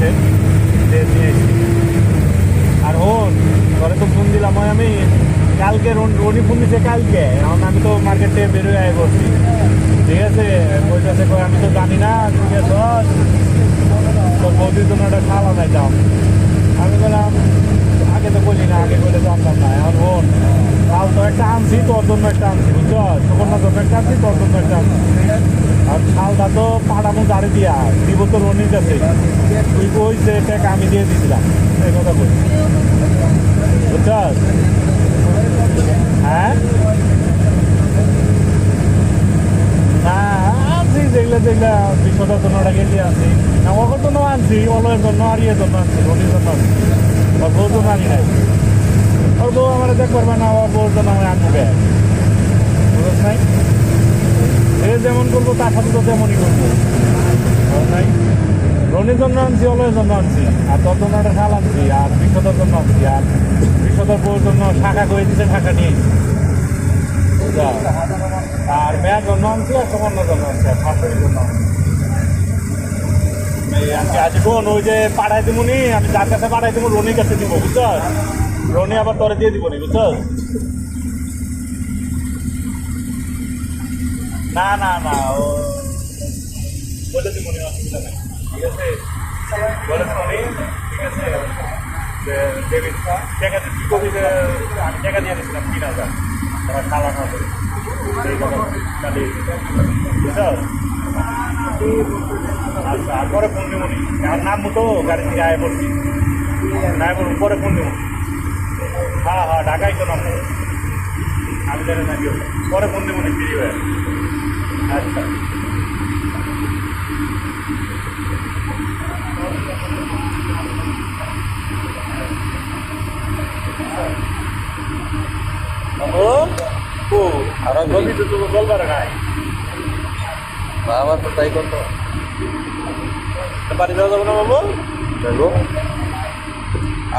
আছে, নিয়ে এসেছি। আর ঘরে তো ফোন দিলাম আমি কালকে, রনি ফোন দিছে কালকে, এখন আমি তো মার্কেট থেকে বেরোয় আয় করছি, ঠিক আছে। বলতেছে আমি তো জানি না, ঠিক আছে তোর বৌদির জন্য একটা শাল আনাইতাম। আমি বললাম আগে তো বলি না, আগে বলে জানতাম না। এখন শাল তো একটা আনছি, তোর জন্য একটা আনছি, বুঝছো, সুকন্যার জন্য একটা আনছি, তোর জন্য একটা আনছি। আর শালটা তো পাড়ানো দাঁড়ি দিয়া দিব তো রনির কাছে, তুই ওই যে টাকা আমি দিয়ে দিয়েছিলাম, এই কথা বলি, বুঝছস? হ্যাঁ না আনছি, যেগুলো বিশ্বটার জন্য ওটা গেলে আনছি না, ওর জন্য আনছি, অলয়ের জন্য আর ইয়ের জন্য আনছি, রনির জন্য আনছি। ওর বউর জন্য আনি নাই, ওর বউ আমার দেখ পারবে না, ওর বউর জন্য আমি আনবে, বুঝছ নাই? সে যেমন করবো তার সাথে তো তেমনই করবো, বুঝছ নাই? রনির জন্য আনছি, অলয়ের জন্য আনছি, আর তোর জন্য একটা শাল আনছি, আর বিশ্বটার জন্য আনছি, আর বিশ্বটার বউর জন্য শাখা করে দিচ্ছে, শাখা নিয়ে বুঝা। আর মেয়ের জন্য আনছি, আর সুকন্যার জন্য আনছি, আর শাশুড়ির জন্য আনছি। আমি আজীবন ওই যে পাঠাই দিব নি, আমি যার কাছে পাঠাই দিব রনির কাছে দিব, বুঝছ? রনি আবার তোরে দিয়ে দিব নি, বুঝছ? না না না, ও বলে দিব নি, অসুবিধা নেই, ঠিক আছে। বলে দিব নি, ঠিক আছে। টাকা কি করি, আমি টাকা দিয়ে দিয়েছিলাম 3,000, তোমার খাওয়া খাওয়া করে এই কথা চালিয়ে, বুঝছ? আচ্ছা, আর পরে ফোন দেবো নি, আমার নাম মতো গাড়ি থেকে আয় পড়ছি, না বলুন পরে ফোন দেবো। হ্যাঁ হ্যাঁ, ঢাকাই তো নাম, আমি জানি না কেউ, পরে ফোন দেবো নি ফ্রি হয়ে। আচ্ছা ও আর জলদি তো তুমি বলবার নাই, বাবা তো তাই করতো, বাড়ি যাওয়া যাবে না বাবু? দেখো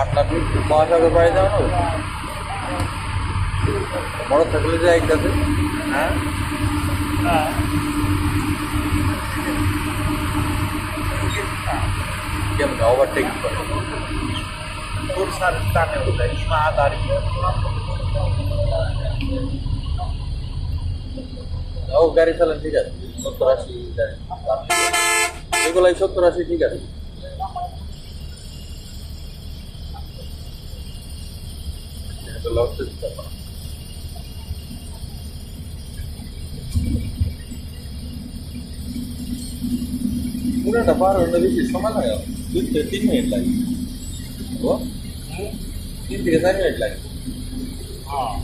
8 লাখ মহাসাগর বাড়ি যাও না, বড় থাকলে যে এক কাছে। হ্যাঁ হ্যাঁ, কেমন ওভারটেকিং করে তোর সার টানে ওটা ইমা দাঁড়িয়ে ও গাড়ি চালান ঠিক আছে, 70-80 এগুলাই 70-80 ঠিক আছে। পুরাটা পার হলে বেশি সময় লাগে, 2-3 মিনিট লাগে, 3 থেকে 4 মিনিট লাগে। হ্যাঁ